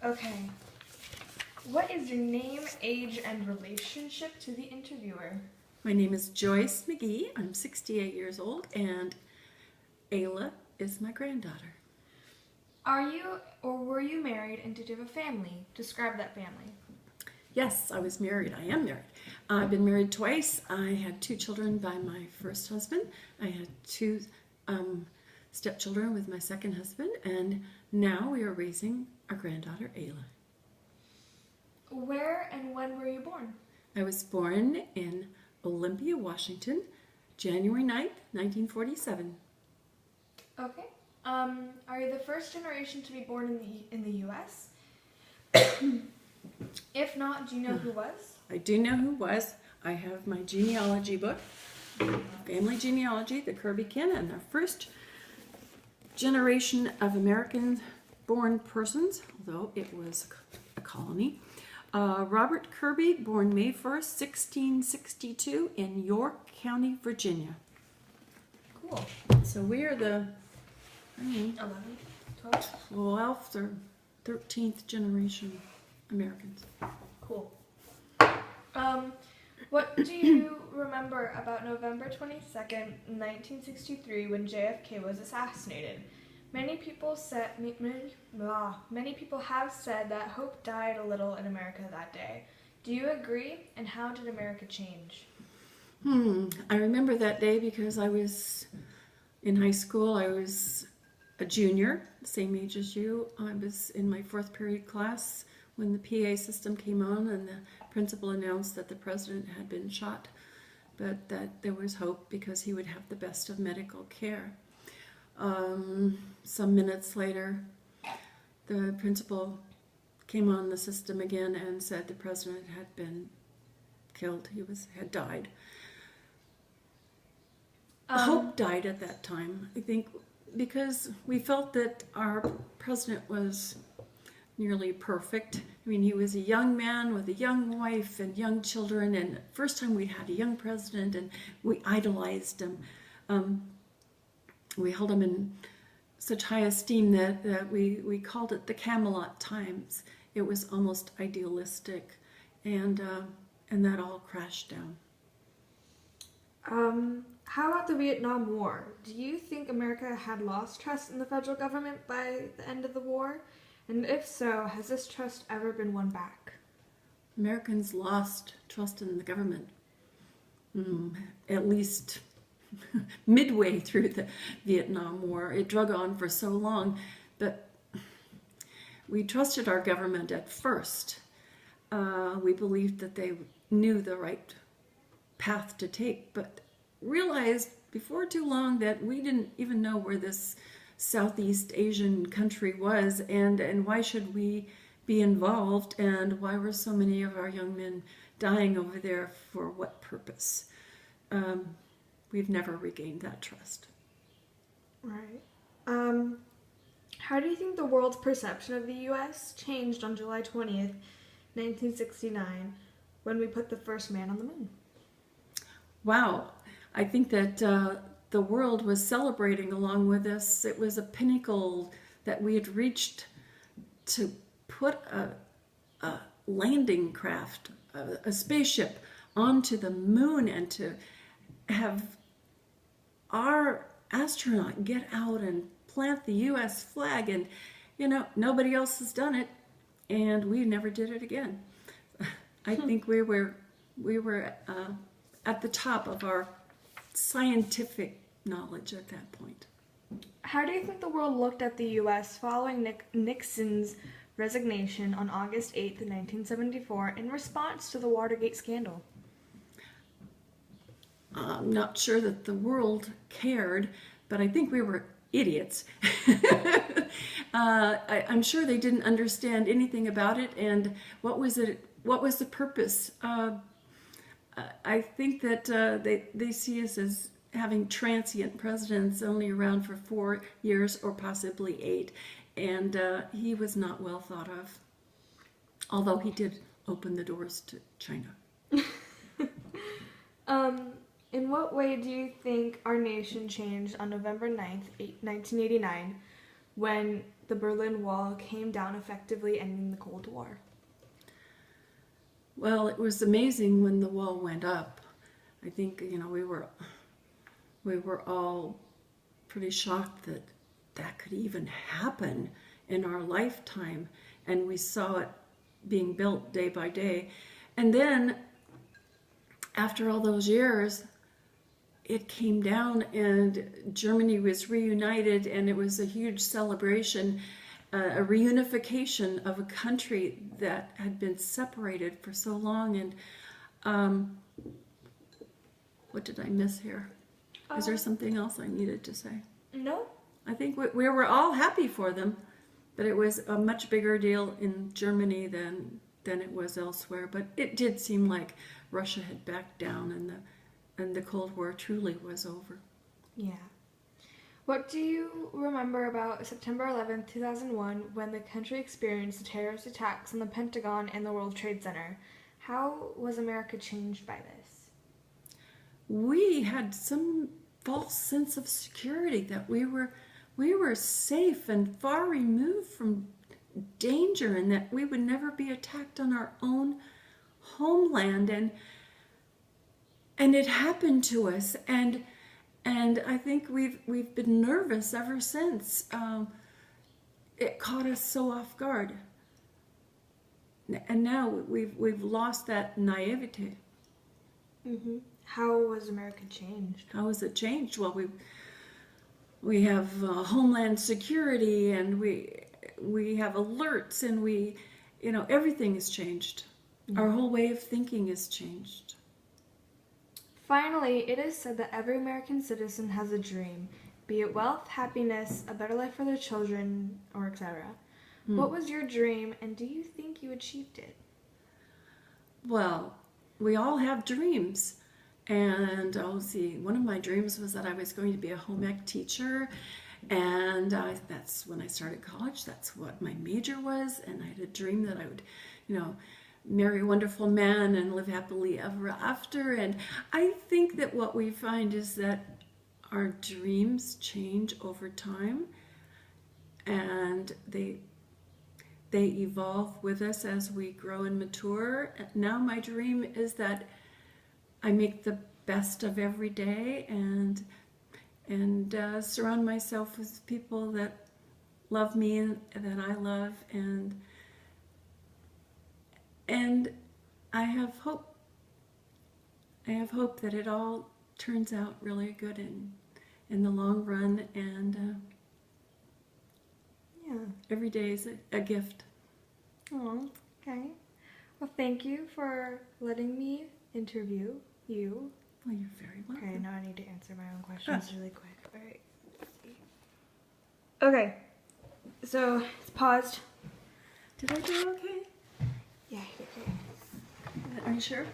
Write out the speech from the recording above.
Okay. What is your name, age, and relationship to the interviewer? My name is Joyce McGhie. I'm 68 years old, and Ayla is my granddaughter. Are you or were you married and did you have a family? Describe that family. Yes, I was married. I am married. I've been married twice. I had 2 children by my first husband. I had 2 stepchildren with my second husband, and now we are raising our granddaughter, Ayla. Where and when were you born? I was born in Olympia, Washington, January 9th, 1947. Okay. Are you the first generation to be born in the U.S.? If not, do you know who was? I do know who was. I have my genealogy book, family genealogy, the Kirby kin, and the first generation of American-born persons, although it was a colony. Robert Kirby, born May 1st, 1662, in York County, Virginia. Cool. So we are the 11, 12? 12th or 13th generation Americans. Cool. What do you remember about November 22nd, 1963, when JFK was assassinated? Many people have said that hope died a little in America that day. Do you agree? And how did America change? I remember that day because I was in high school. I was a junior, same age as you. I was in my 4th period class when the PA system came on and the principal announced that the president had been shot, but that there was hope because he would have the best of medical care. Some minutes later, the principal came on the system again and said the president had been killed. He had died. Hope died at that time, I think, because we felt that our president was nearly perfect. I mean, he was a young man with a young wife and young children, and first time we had a young president, and we idolized him. We held him in such high esteem that we called it the Camelot times. It was almost idealistic, and that all crashed down. How about the Vietnam War? Do you think America had lost trust in the federal government by the end of the war? And if so, has this trust ever been won back? Americans lost trust in the government, at least midway through the Vietnam War. It drug on for so long, but we trusted our government at first. We believed that they knew the right path to take, but realized before too long that we didn't even know where this Southeast Asian country was, and why should we be involved, and why were so many of our young men dying over there, for what purpose? We've never regained that trust. Right. How do you think the world's perception of the U.S. changed on July 20th, 1969, when we put the first man on the moon? Wow. I think that the world was celebrating along with us. It was a pinnacle that we had reached to put a landing craft, a spaceship, onto the moon, and to have our astronaut get out and plant the U.S. flag. And, you know, nobody else has done it, and we never did it again. I think we were at the top of our scientific knowledge at that point. How do you think the world looked at the U.S. following Nixon's resignation on August 8th, 1974, in response to the Watergate scandal? I'm not sure that the world cared, but I think we were idiots. I'm sure they didn't understand anything about it, and what was the purpose? I think that they see us as having transient presidents only around for 4 years or possibly 8, and he was not well thought of, although he did open the doors to China. In what way do you think our nation changed on November 9th, 1989, when the Berlin Wall came down, effectively ending the Cold War? Well, it was amazing when the wall went up. I think, we were all pretty shocked that that could even happen in our lifetime, and we saw it being built day by day. And then after all those years, it came down and Germany was reunited, and it was a huge celebration, a reunification of a country that had been separated for so long. And what did I miss here? Is there something else I needed to say? No. I think we were all happy for them, but it was a much bigger deal in Germany than it was elsewhere. But it did seem like Russia had backed down, and the Cold War truly was over. Yeah. What do you remember about September 11th, 2001, when the country experienced terrorist attacks on the Pentagon and the World Trade Center? How was America changed by this? We had some false sense of security, that we were safe and far removed from danger, and that we would never be attacked on our own homeland, and it happened to us, and I think we've been nervous ever since. It caught us so off guard, and now we've lost that naivete. Mm-hmm. How was America changed? How was it changed? Well, we have homeland security, and we have alerts, and everything has changed. Yeah. Our whole way of thinking has changed. Finally, it is said that every American citizen has a dream, be it wealth, happiness, a better life for their children, or etc. What was your dream, and do you think you achieved it? Well, we all have dreams. And one of my dreams was that I was going to be a home ec teacher, and that's when I started college. That's what my major was, and I had a dream that I would, marry a wonderful man and live happily ever after. And I think that what we find is that our dreams change over time, and they evolve with us as we grow and mature. Now my dream is that I make the best of every day, and surround myself with people that love me and that I love, and I have hope. I have hope that it all turns out really good in the long run, and Yeah. every day is a gift. Oh, okay. Well, thank you for letting me interview you. Well, you're very welcome. Okay, now I need to answer my own questions really quick. All right. Let's see. Okay. So, it's paused. Did I do okay? Yeah, you're okay. Are you sure?